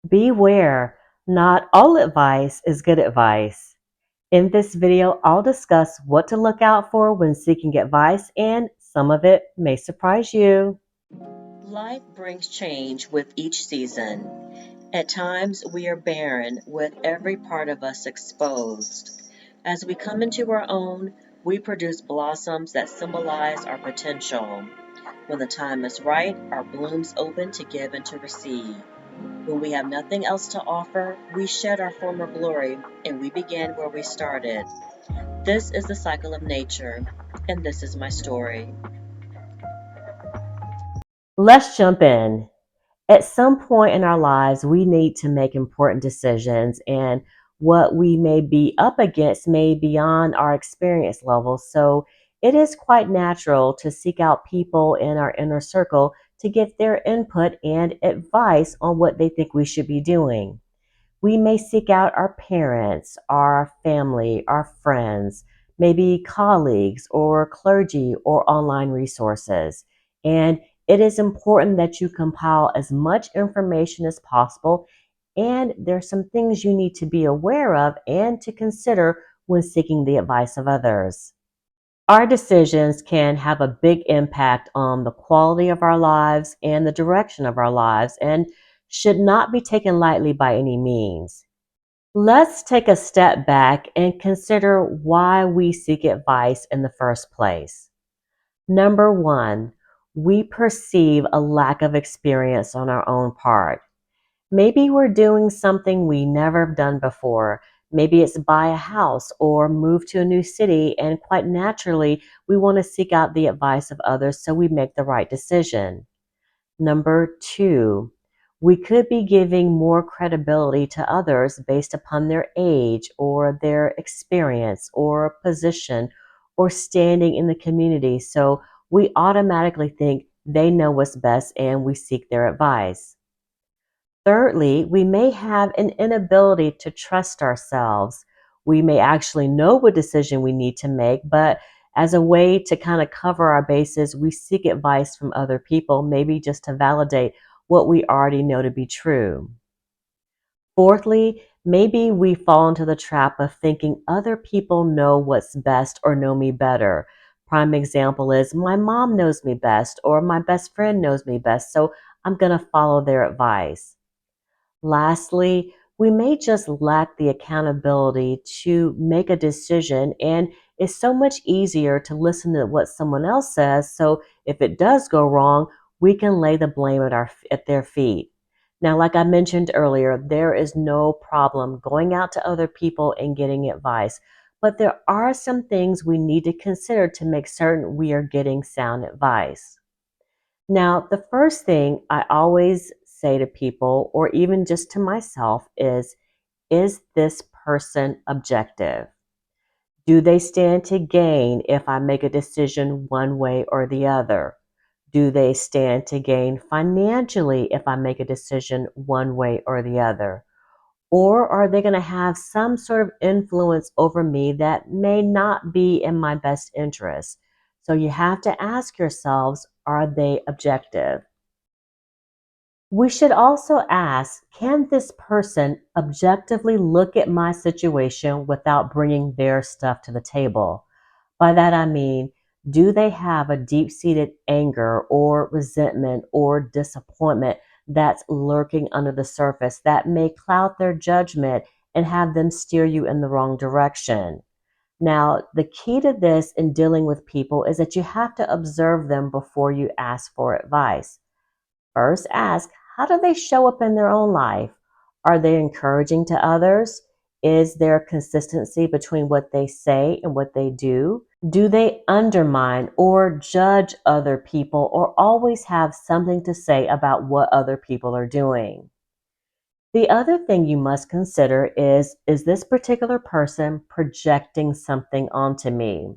Beware, not all advice is good advice. In this video, I'll discuss what to look out for when seeking advice, and some of it may surprise you. Life brings change with each season. At times, we are barren, with every part of us exposed. As we come into our own, we produce blossoms that symbolize our potential. When the time is right, our blooms open to give and to receive. When we have nothing else to offer, we shed our former glory and we begin where we started. This is the cycle of nature, and this is my story. Let's jump in. At some point in our lives, we need to make important decisions, and what we may be up against may be beyond our experience level. So it is quite natural to seek out people in our inner circle to get their input and advice on what they think we should be doing. We may seek out our parents, our family, our friends, maybe colleagues or clergy or online resources. And it is important that you compile as much information as possible. And there's some things you need to be aware of and to consider when seeking the advice of others. Our decisions can have a big impact on the quality of our lives and the direction of our lives and should not be taken lightly by any means. Let's take a step back and consider why we seek advice in the first place. Number one, we perceive a lack of experience on our own part. Maybe we're doing something we never have done before. Maybe it's buy a house or move to a new city, and quite naturally, we want to seek out the advice of others so we make the right decision. Number two, we could be giving more credibility to others based upon their age or their experience or position or standing in the community. So we automatically think they know what's best and we seek their advice. Thirdly, we may have an inability to trust ourselves. We may actually know what decision we need to make, but as a way to kind of cover our bases, we seek advice from other people, maybe just to validate what we already know to be true. Fourthly, maybe we fall into the trap of thinking other people know what's best or know me better. Prime example is my mom knows me best or my best friend knows me best, so I'm going to follow their advice. Lastly, we may just lack the accountability to make a decision, and it's so much easier to listen to what someone else says. So if it does go wrong, we can lay the blame at their feet. Now, like I mentioned earlier, there is no problem going out to other people and getting advice, but there are some things we need to consider to make certain we are getting sound advice. Now, the first thing I always say to people, or even just to myself, is this person objective? Do they stand to gain if I make a decision one way or the other? Do they stand to gain financially if I make a decision one way or the other? Or are they going to have some sort of influence over me that may not be in my best interest? So you have to ask yourselves, are they objective? We should also ask, can this person objectively look at my situation without bringing their stuff to the table? By that I mean, do they have a deep seated anger or resentment or disappointment that's lurking under the surface that may cloud their judgment and have them steer you in the wrong direction? Now, the key to this in dealing with people is that you have to observe them before you ask for advice. First, ask, how do they show up in their own life? Are they encouraging to others? Is there consistency between what they say and what they do? Do they undermine or judge other people or always have something to say about what other people are doing? The other thing you must consider is this particular person projecting something onto me?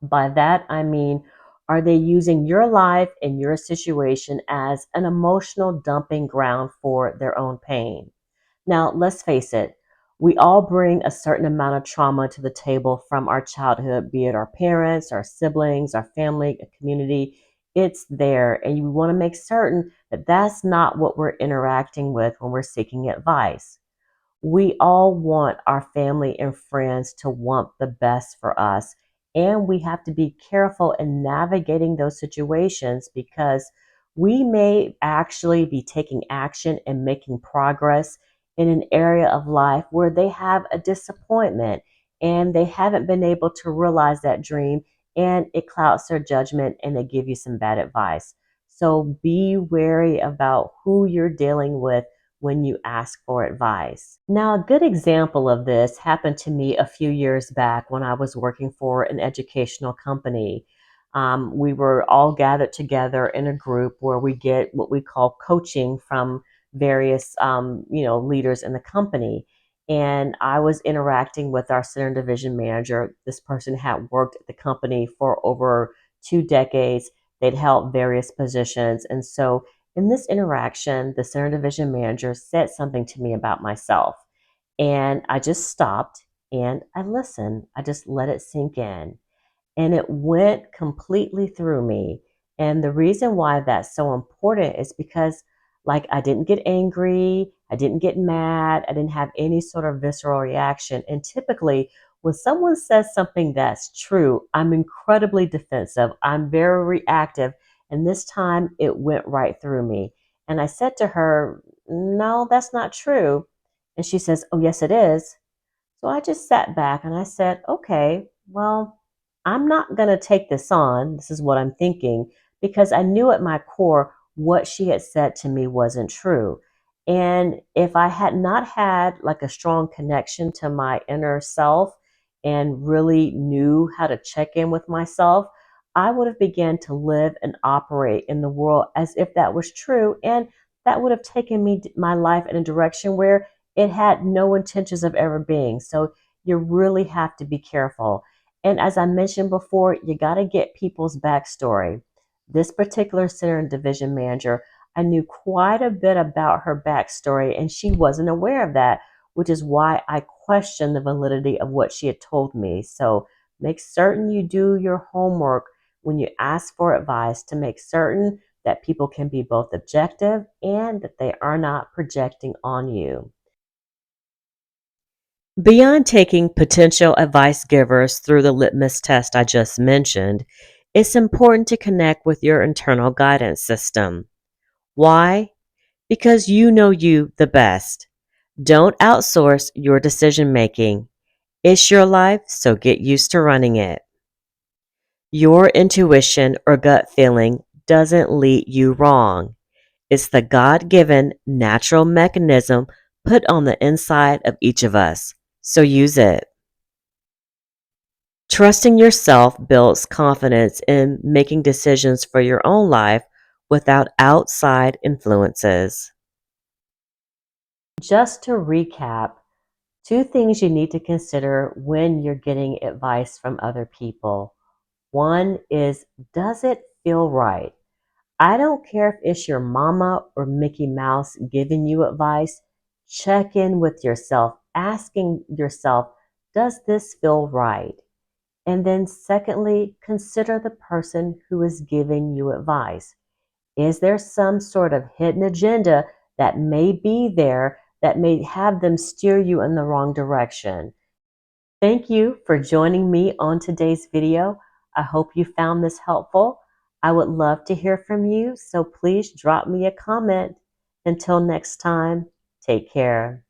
By that, I mean, are they using your life and your situation as an emotional dumping ground for their own pain? Now, let's face it, we all bring a certain amount of trauma to the table from our childhood, be it our parents, our siblings, our family, a community. It's there, and you want to make certain that that's not what we're interacting with when we're seeking advice. We all want our family and friends to want the best for us. And we have to be careful in navigating those situations because we may actually be taking action and making progress in an area of life where they have a disappointment and they haven't been able to realize that dream, and it clouds their judgment and they give you some bad advice. So be wary about who you're dealing with when you ask for advice. Now, a good example of this happened to me a few years back when I was working for an educational company. We were all gathered together in a group where we get what we call coaching from various, leaders in the company. And I was interacting with our center division manager. This person had worked at the company for over 2 decades. They'd held various positions. And so in this interaction, the center division manager said something to me about myself. And I just stopped and I listened. I just let it sink in, and it went completely through me. And the reason why that's so important is because, like, I didn't get angry, I didn't get mad, I didn't have any sort of visceral reaction. And typically, when someone says something that's true, I'm incredibly defensive, I'm very reactive. And this time it went right through me. And I said to her, "No, that's not true." And she says, "Oh, yes, it is." So I just sat back and I said, okay, well, I'm not going to take this on. This is what I'm thinking, because I knew at my core what she had said to me wasn't true. And if I had not had like a strong connection to my inner self and really knew how to check in with myself, I would have began to live and operate in the world as if that was true. And that would have taken me my life in a direction where it had no intentions of ever being. So you really have to be careful. And as I mentioned before, you got to get people's backstory. This particular center and division manager, I knew quite a bit about her backstory, and she wasn't aware of that, which is why I questioned the validity of what she had told me. So make certain you do your homework when you ask for advice to make certain that people can be both objective and that they are not projecting on you. Beyond taking potential advice givers through the litmus test I just mentioned, it's important to connect with your internal guidance system. Why? Because you know you the best. Don't outsource your decision making. It's your life, so get used to running it. Your intuition or gut feeling doesn't lead you wrong. It's the God given natural mechanism put on the inside of each of us. So use it. Trusting yourself builds confidence in making decisions for your own life without outside influences. Just to recap, two things you need to consider when you're getting advice from other people. One is, does it feel right? I don't care if it's your mama or Mickey Mouse giving you advice. Check in with yourself, asking yourself, does this feel right? And then, secondly, consider the person who is giving you advice. Is there some sort of hidden agenda that may be there that may have them steer you in the wrong direction? Thank you for joining me on today's video. I hope you found this helpful. I would love to hear from you, so please drop me a comment. Until next time, take care.